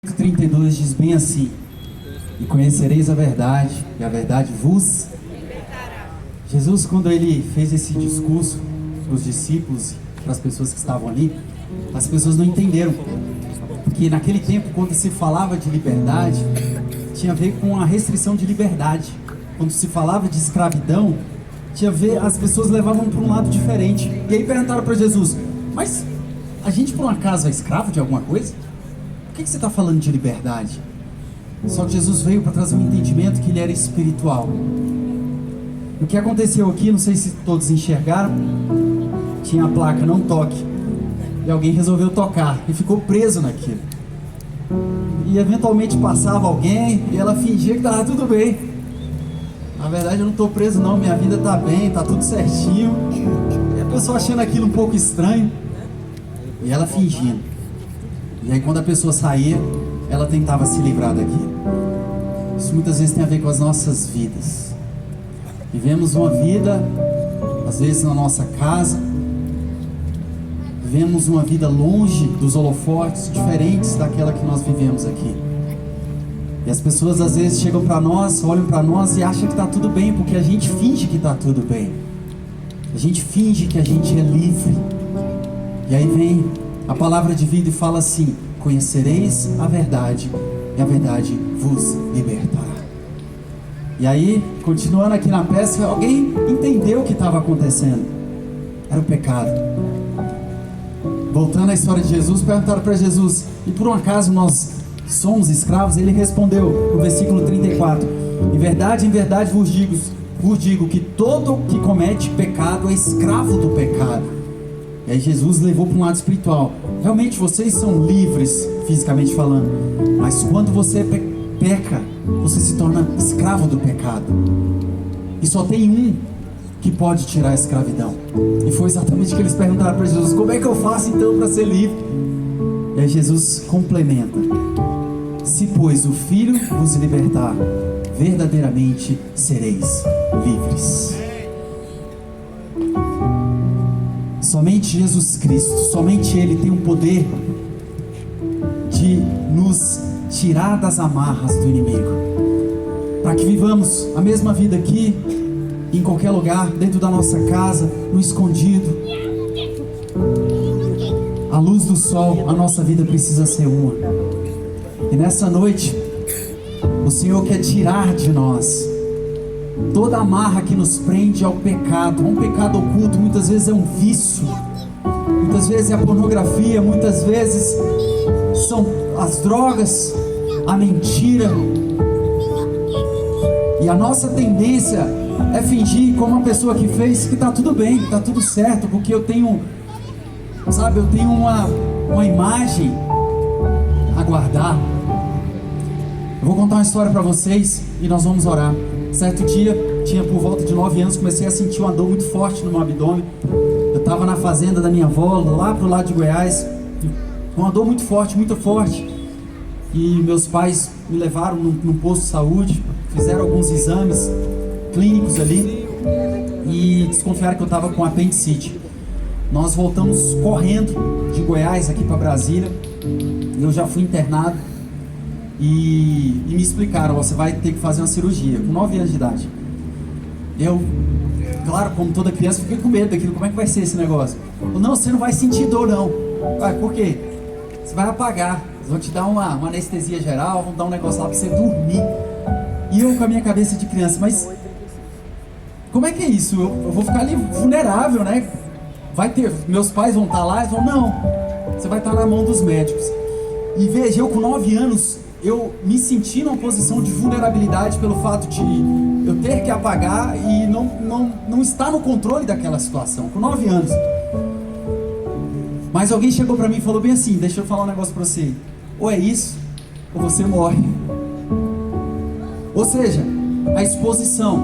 32 diz bem assim: e conhecereis a verdade, e a verdade vos libertará. Jesus, quando ele fez esse discurso para os discípulos, para as pessoas que estavam ali, as pessoas não entenderam, porque naquele tempo, quando se falava de liberdade, tinha a ver com a restrição de liberdade. Quando se falava de escravidão, tinha a ver, as pessoas levavam para um lado diferente. E aí perguntaram para Jesus: mas a gente por um acaso é escravo de alguma coisa? Por que você está falando de liberdade? Só que Jesus veio para trazer um entendimento que ele era espiritual. O que aconteceu aqui, não sei se todos enxergaram, tinha a placa "não toque", e alguém resolveu tocar e ficou preso naquilo. E eventualmente passava alguém e ela fingia que estava tudo bem. Na verdade eu não estou preso não, minha vida está bem, está tudo certinho. E a pessoa achando aquilo um pouco estranho, e ela fingindo. E aí quando a pessoa saía, ela tentava se livrar daquilo. Isso muitas vezes tem a ver com as nossas vidas. Vivemos uma vida, às vezes na nossa casa, vivemos uma vida longe dos holofotes, diferentes daquela que nós vivemos aqui. E as pessoas às vezes chegam para nós, olham para nós e acham que está tudo bem, porque a gente finge que está tudo bem. A gente finge que a gente é livre. E aí vem a palavra de vida e fala assim: conhecereis a verdade, e a verdade vos libertará. E aí, continuando aqui na peça, alguém entendeu o que estava acontecendo. Era o pecado. Voltando à história de Jesus, perguntaram para Jesus: e por um acaso nós somos escravos? Ele respondeu no versículo 34: em verdade vos digo que todo que comete pecado é escravo do pecado. E aí Jesus levou para um lado espiritual. Realmente vocês são livres, fisicamente falando, mas quando você peca, você se torna escravo do pecado. E só tem um que pode tirar a escravidão. E foi exatamente o que eles perguntaram para Jesus: como é que eu faço então para ser livre? E aí Jesus complementa: se pois o Filho vos libertar, verdadeiramente sereis livres. Somente Jesus Cristo, somente Ele tem o poder de nos tirar das amarras do inimigo, para que vivamos a mesma vida aqui, em qualquer lugar, dentro da nossa casa, no escondido. À luz do sol, a nossa vida precisa ser uma. E nessa noite, o Senhor quer tirar de nós toda amarra que nos prende ao pecado, a um pecado oculto. Muitas vezes é um vício, muitas vezes é a pornografia, muitas vezes são as drogas, a mentira. E a nossa tendência é fingir, como uma pessoa que fez, que está tudo bem, está tudo certo, porque eu tenho uma imagem a guardar. Eu vou contar uma história para vocês e nós vamos orar. Certo dia, tinha por volta de 9 anos, comecei a sentir uma dor muito forte no meu abdômen. Eu estava na fazenda da minha avó, lá pro lado de Goiás, uma dor muito forte, muito forte. E meus pais me levaram num posto de saúde, fizeram alguns exames clínicos ali e desconfiaram que eu estava com apendicite. Nós voltamos correndo de Goiás aqui para Brasília. Eu já fui internado. E me explicaram: você vai ter que fazer uma cirurgia, com 9 anos de idade. Eu, claro, como toda criança, fiquei com medo daquilo. Como é que vai ser esse negócio? Eu: não, você não vai sentir dor não. Por quê? Você vai apagar, eles vão te dar uma anestesia geral, vão dar um negócio lá pra você dormir. E eu com a minha cabeça de criança: mas como é que é isso? Eu vou ficar ali vulnerável, né? Meus pais vão estar lá, eles vão: não, você vai estar na mão dos médicos. E veja, eu com 9 anos, eu me senti numa posição de vulnerabilidade pelo fato de eu ter que apagar e não estar no controle daquela situação, com 9 anos. Mas alguém chegou pra mim e falou bem assim: deixa eu falar um negócio pra você, ou é isso, ou você morre. Ou seja, a exposição,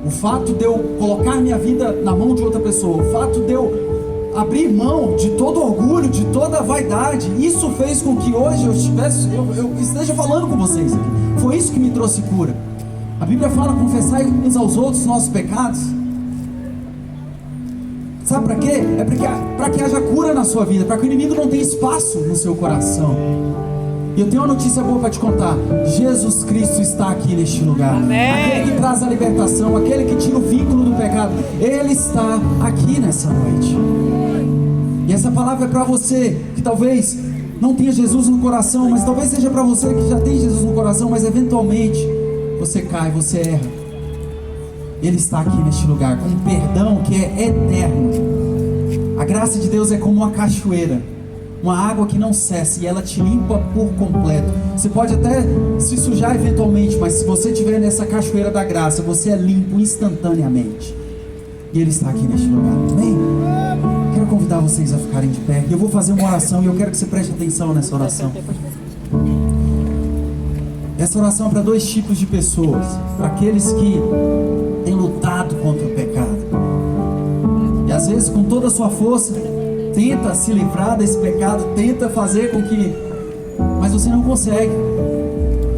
o fato de eu colocar minha vida na mão de outra pessoa, o fato de eu abrir mão de todo orgulho, de toda vaidade, isso fez com que hoje eu esteja falando com vocês aqui. Foi isso que me trouxe cura. A Bíblia fala: confessai uns aos outros nossos pecados. Sabe para quê? É para que haja cura na sua vida, para que o inimigo não tenha espaço no seu coração. E eu tenho uma notícia boa para te contar. Jesus Cristo está aqui neste lugar. Amém. Aquele que traz a libertação, aquele que tira o vínculo do pecado, Ele está aqui nessa noite. E essa palavra é para você que talvez não tenha Jesus no coração, mas talvez seja para você que já tem Jesus no coração, mas eventualmente você cai, você erra. Ele está aqui neste lugar com um perdão que é eterno. A graça de Deus é como uma cachoeira, uma água que não cessa, e ela te limpa por completo. Você pode até se sujar eventualmente, mas se você estiver nessa cachoeira da graça, você é limpo instantaneamente. E Ele está aqui neste lugar. Amém? Quero convidar vocês a ficarem de pé. Eu vou fazer uma oração e eu quero que você preste atenção nessa oração. Essa oração é para dois tipos de pessoas: para aqueles que têm lutado contra o pecado e às vezes com toda a sua força tenta se livrar desse pecado, tenta fazer com que, mas você não consegue.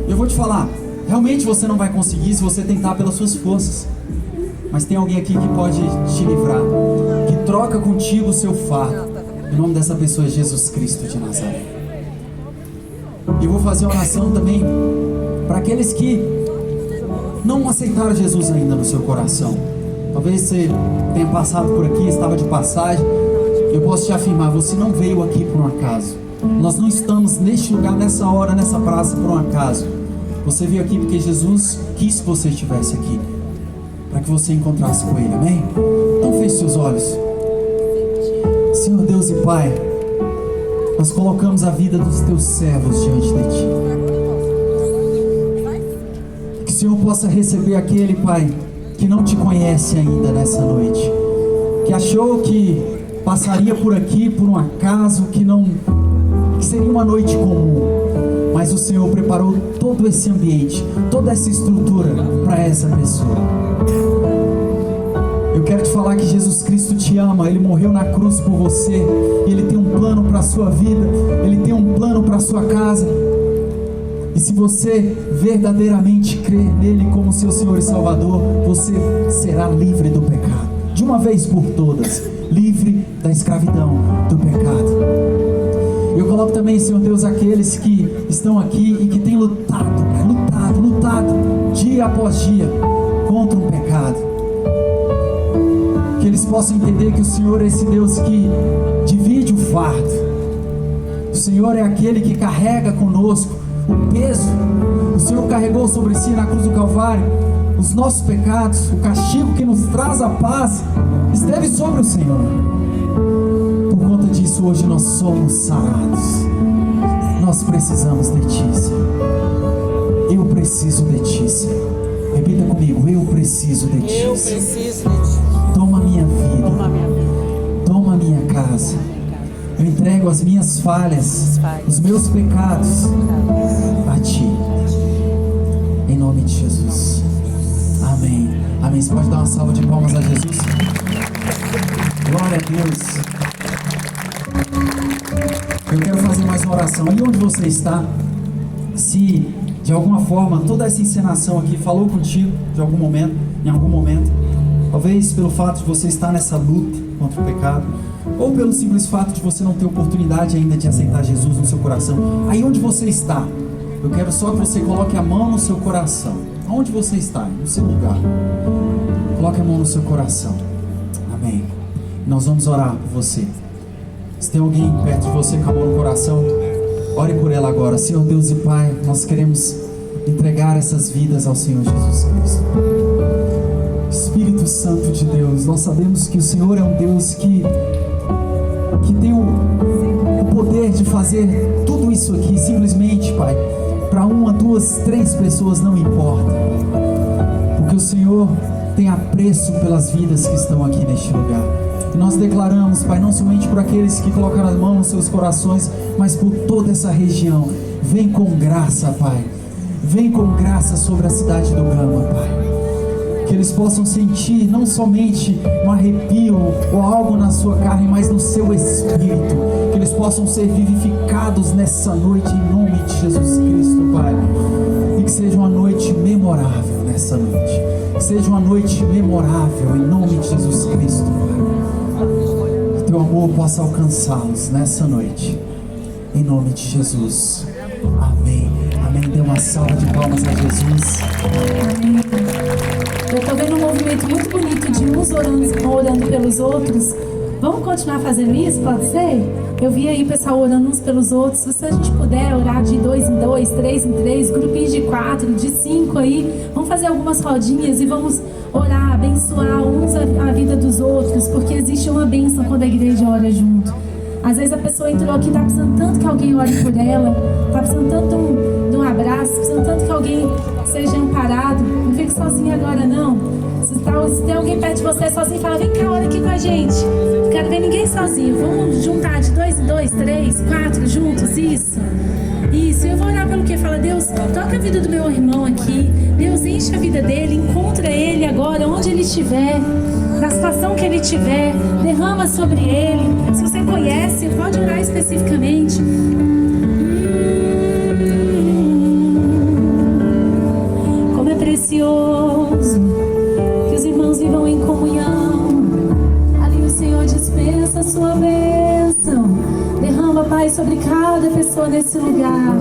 Eu vou te falar, realmente você não vai conseguir se você tentar pelas suas forças, mas tem alguém aqui que pode te livrar, que troca contigo o seu fardo. O nome dessa pessoa é Jesus Cristo de Nazaré. E eu vou fazer uma oração também para aqueles que não aceitaram Jesus ainda no seu coração. Talvez você tenha passado por aqui, estava de passagem. Eu posso te afirmar, você não veio aqui por um acaso. Nós não estamos neste lugar, nessa hora, nessa praça por um acaso. Você veio aqui porque Jesus quis que você estivesse aqui, para que você encontrasse com Ele, amém? Então feche seus olhos. Senhor Deus e Pai, nós colocamos a vida dos Teus servos diante de Ti. Que o Senhor possa receber aquele, Pai, que não Te conhece ainda nessa noite, que achou que passaria por aqui por um acaso, que seria uma noite comum, mas o Senhor preparou todo esse ambiente, toda essa estrutura para essa pessoa. Eu quero te falar que Jesus Cristo te ama. Ele morreu na cruz por você. Ele tem um plano para a sua vida, Ele tem um plano para a sua casa. E se você verdadeiramente crer nele como seu Senhor e Salvador, você será livre do pecado, de uma vez por todas, livre da escravidão do pecado. Eu coloco também, Senhor Deus, aqueles que estão aqui e que têm lutado dia após dia contra o pecado. Que eles possam entender que o Senhor é esse Deus que divide o fardo. O Senhor é aquele que carrega conosco o peso. O Senhor carregou sobre si na cruz do Calvário os nossos pecados. O castigo que nos traz a paz esteve sobre o Senhor. Por conta disso, hoje nós somos sarados. Nós precisamos de Ti, Senhor. Eu preciso de Ti, Senhor. Repita comigo: eu preciso de Ti. Eu preciso de Ti. Toma minha vida. Toma minha casa. Eu entrego as minhas falhas, os meus pecados a Ti. Em nome de Jesus. Amém. Amém. Você pode dar uma salva de palmas a Jesus? Glória a Deus. Eu quero fazer mais uma oração. E onde você está? Se de alguma forma toda essa encenação aqui falou contigo de algum momento, em algum momento, talvez pelo fato de você estar nessa luta contra o pecado, ou pelo simples fato de você não ter oportunidade ainda de aceitar Jesus no seu coração, aí onde você está, eu quero só que você coloque a mão no seu coração. Aonde você está? No seu lugar. Coloque a mão no seu coração. Amém. Nós vamos orar por você. Se tem alguém perto de você com a mão no coração, ore por ela agora. Senhor Deus e Pai, nós queremos entregar essas vidas ao Senhor Jesus Cristo. Espírito Santo de Deus, nós sabemos que o Senhor é um Deus que tem o poder de fazer tudo isso aqui. Simplesmente, Pai, para uma, duas, três pessoas não importa, porque o Senhor tem apreço pelas vidas que estão aqui neste lugar. E nós declaramos, Pai, não somente por aqueles que colocaram as mãos nos seus corações, mas por toda essa região. Vem com graça, Pai. Vem com graça sobre a cidade do Gama, Pai. Que eles possam sentir não somente um arrepio ou algo na sua carne, mas no seu espírito. Que eles possam ser vivificados nessa noite, em nome de Jesus Cristo, Pai. E que seja uma noite memorável nessa noite. Que seja uma noite memorável, em nome de Jesus Cristo, Pai. Que teu amor possa alcançá-los nessa noite, em nome de Jesus. Amém. Amém. Dê uma salva de palmas a Jesus. Amém. Eu estou vendo um movimento muito bonito de uns orando pelos outros. Vamos continuar fazendo isso? Pode ser? Eu vi aí o pessoal orando uns pelos outros. Se a gente puder orar de 2 em 2, 3 em 3, grupinhos de 4, de 5 aí. Vamos fazer algumas rodinhas e vamos orar, abençoar uns a vida dos outros. Porque existe uma bênção quando a igreja ora junto. Às vezes a pessoa entrou aqui e está precisando tanto que alguém ore por ela. Está precisando tanto de um abraço, precisando tanto que alguém seja amparado. Não fique sozinho agora não. Se tem alguém perto de você sozinho, fala, vem cá, ora aqui com a gente. Não quero ver ninguém sozinho. Vamos juntar de 2 em 2, 3, 4 juntos, isso. Isso, eu vou orar pelo que? Fala, Deus, toca a vida do meu irmão aqui. Deus, enche a vida dele, encontra ele agora, onde ele estiver, na situação que ele estiver, derrama sobre ele. Se você conhece, pode orar especificamente. Como é precioso que os irmãos vivam em comunhão. Ali o Senhor dispensa a sua bênção. Derrama, Pai, sobre cada pessoa nesse lugar.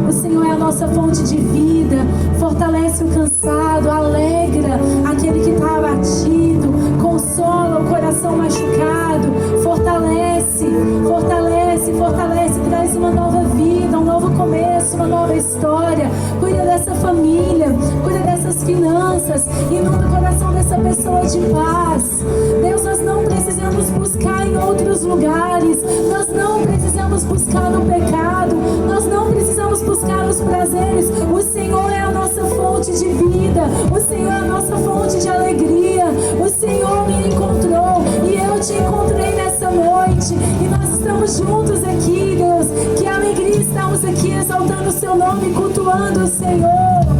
O Senhor é a nossa fonte de vida. Fortalece o cansado, alegra aquele que está abatido, consola o coração machucado. Fortalece, fortalece, fortalece. Traz uma nova vida, um novo começo, uma nova história. Cuida dessa família, cuida dessas finanças. Inunda o coração dessa pessoa de paz. Deus, nós não precisamos buscar em outros lugares. Nós não precisamos buscar no pecado. Nós não precisamos buscar os prazeres. O Senhor é a nossa fonte de vida. O Senhor é a nossa fonte de alegria. O Senhor me encontrou e eu te encontrei nessa noite. E nós estamos juntos aqui, Deus. Que alegria estamos aqui exaltando o seu nome, cultuando o Senhor.